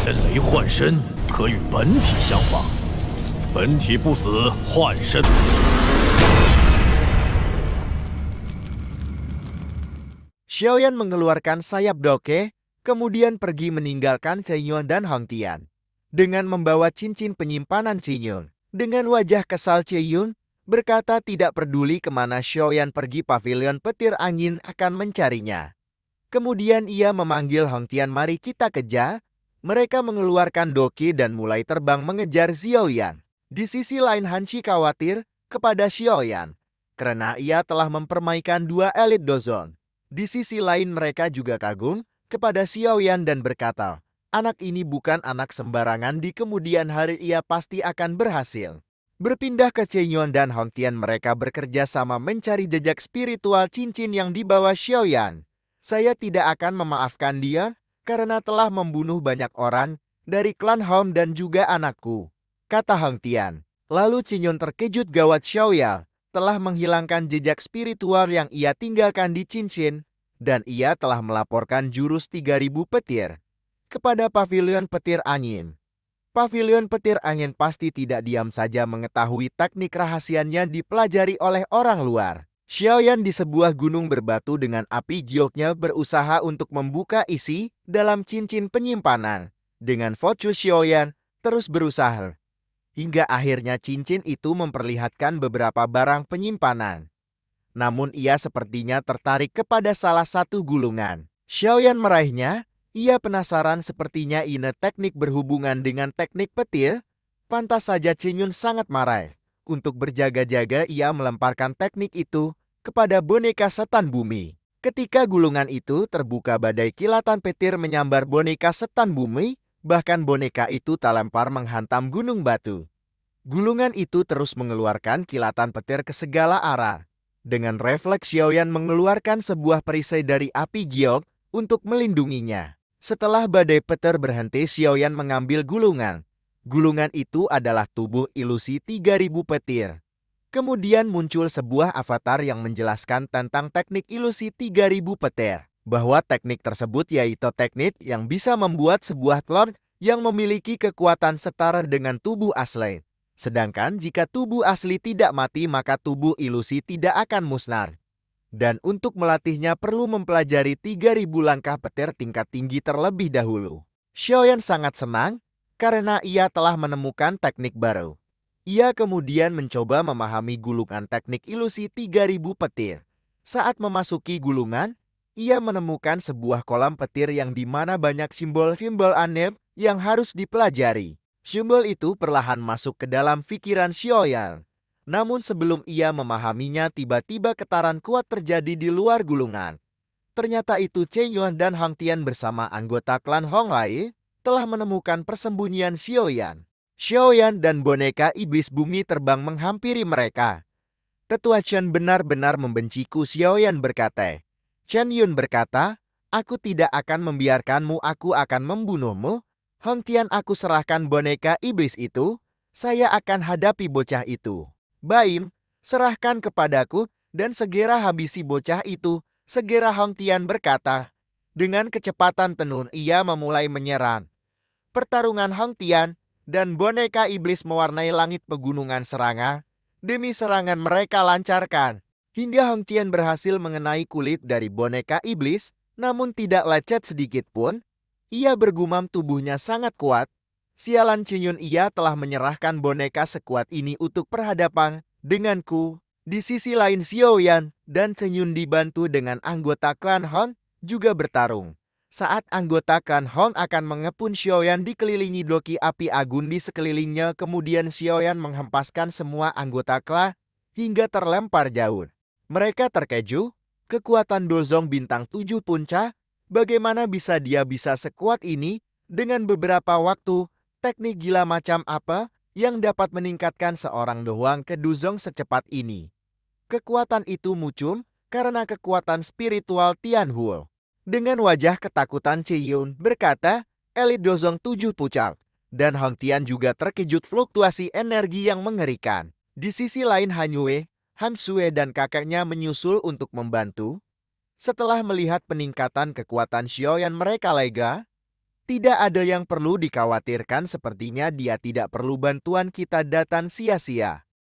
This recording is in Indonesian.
人雷换身可与本体相仿，本体不死换身。Xiaoyan mengeluarkan sayap doke, kemudian pergi meninggalkan Cengyun dan Hongtian. Dengan membawa cincin penyimpanan Cengyun. Dengan wajah kesal Cengyun, berkata tidak peduli kemana Xiaoyan pergi, pavilion petir angin akan mencarinya. Kemudian ia memanggil Hongtian, mari kita kejar. Mereka mengeluarkan doki dan mulai terbang mengejar Xiaoyan. Di sisi lain Hanshi khawatir kepada Xiaoyan, karena ia telah mempermaikan dua elit dozon. Di sisi lain mereka juga kagum kepada Xiaoyan dan berkata, anak ini bukan anak sembarangan, di kemudian hari ia pasti akan berhasil. Berpindah ke Cengyun dan Hongtian, mereka bekerja sama mencari jejak spiritual cincin yang dibawa Xiaoyan. Saya tidak akan memaafkan dia karena telah membunuh banyak orang dari klan Hom dan juga anakku, kata Hongtian. Lalu Cengyun terkejut gawat Xiaoyan telah menghilangkan jejak spiritual yang ia tinggalkan di cincin, dan ia telah melaporkan jurus 3000 petir kepada pavilion petir angin. Pavilion petir angin pasti tidak diam saja mengetahui teknik rahasianya dipelajari oleh orang luar. Xiaoyan di sebuah gunung berbatu dengan api gioknya berusaha untuk membuka isi dalam cincin penyimpanan. Dengan fokus Xiaoyan terus berusaha, hingga akhirnya cincin itu memperlihatkan beberapa barang penyimpanan. Namun ia sepertinya tertarik kepada salah satu gulungan. Xiaoyan meraihnya. Ia penasaran, sepertinya ini teknik berhubungan dengan teknik petir. Pantas saja Cengyun sangat marah. Untuk berjaga-jaga ia melemparkan teknik itu kepada boneka setan bumi. Ketika gulungan itu terbuka, badai kilatan petir menyambar boneka setan bumi. Bahkan boneka itu terlempar menghantam gunung batu. Gulungan itu terus mengeluarkan kilatan petir ke segala arah. Dengan refleks Xiaoyan mengeluarkan sebuah perisai dari api giok untuk melindunginya. Setelah badai petir berhenti, Xiaoyan mengambil gulungan. Gulungan itu adalah tubuh ilusi 3000 petir. Kemudian muncul sebuah avatar yang menjelaskan tentang teknik ilusi 3000 petir. Bahwa teknik tersebut yaitu teknik yang bisa membuat sebuah klon yang memiliki kekuatan setara dengan tubuh asli. Sedangkan jika tubuh asli tidak mati, maka tubuh ilusi tidak akan musnah. Dan untuk melatihnya perlu mempelajari 3000 langkah petir tingkat tinggi terlebih dahulu. Xiaoyan sangat senang karena ia telah menemukan teknik baru. Ia kemudian mencoba memahami gulungan teknik ilusi 3000 petir. Saat memasuki gulungan, ia menemukan sebuah kolam petir yang dimana banyak simbol-simbol aneh yang harus dipelajari. Simbol itu perlahan masuk ke dalam pikiran Xiaoyan. Namun sebelum ia memahaminya, tiba-tiba getaran kuat terjadi di luar gulungan. Ternyata itu Cengyun dan Hongtian bersama anggota klan Honglai telah menemukan persembunyian Xiaoyan. Xiaoyan dan boneka iblis bumi terbang menghampiri mereka. Tetua Chen benar-benar membenciku, Xiaoyan berkata. Chen Yun berkata, aku tidak akan membiarkanmu, aku akan membunuhmu. Hongtian, aku serahkan boneka iblis itu, saya akan hadapi bocah itu. Baim, serahkan kepadaku dan segera habisi bocah itu, segera Hongtian berkata. Dengan kecepatan penuh ia memulai menyerang. Pertarungan Hongtian dan boneka iblis mewarnai langit pegunungan serangan. Demi serangan mereka lancarkan, hingga Hongtian berhasil mengenai kulit dari boneka iblis, namun tidak lecet sedikit pun. Ia bergumam tubuhnya sangat kuat. Sialan Cengyun, ia telah menyerahkan boneka sekuat ini untuk perhadapan denganku. Di sisi lain Xiaoyan dan Cengyun dibantu dengan anggota klan Hon juga bertarung. Saat anggota klan Hon akan mengepung Xiaoyan dikelilingi doki api agun di sekelilingnya, kemudian Xiaoyan menghempaskan semua anggota klan hingga terlempar jauh. Mereka terkejut, kekuatan Dozong bintang 7 puncak, bagaimana bisa dia bisa sekuat ini dengan beberapa waktu, teknik gila macam apa yang dapat meningkatkan seorang doang ke Dozong secepat ini. Kekuatan itu muncul karena kekuatan spiritual Tianhuo. Dengan wajah ketakutan Cengyun berkata, elit Dozong 7 puncak, dan Hongtian juga terkejut fluktuasi energi yang mengerikan. Di sisi lain Han Yue, Han Sue dan kakaknya menyusul untuk membantu. Setelah melihat peningkatan kekuatan Xiaoyan, mereka lega. Tidak ada yang perlu dikhawatirkan, sepertinya dia tidak perlu bantuan kita datang sia-sia.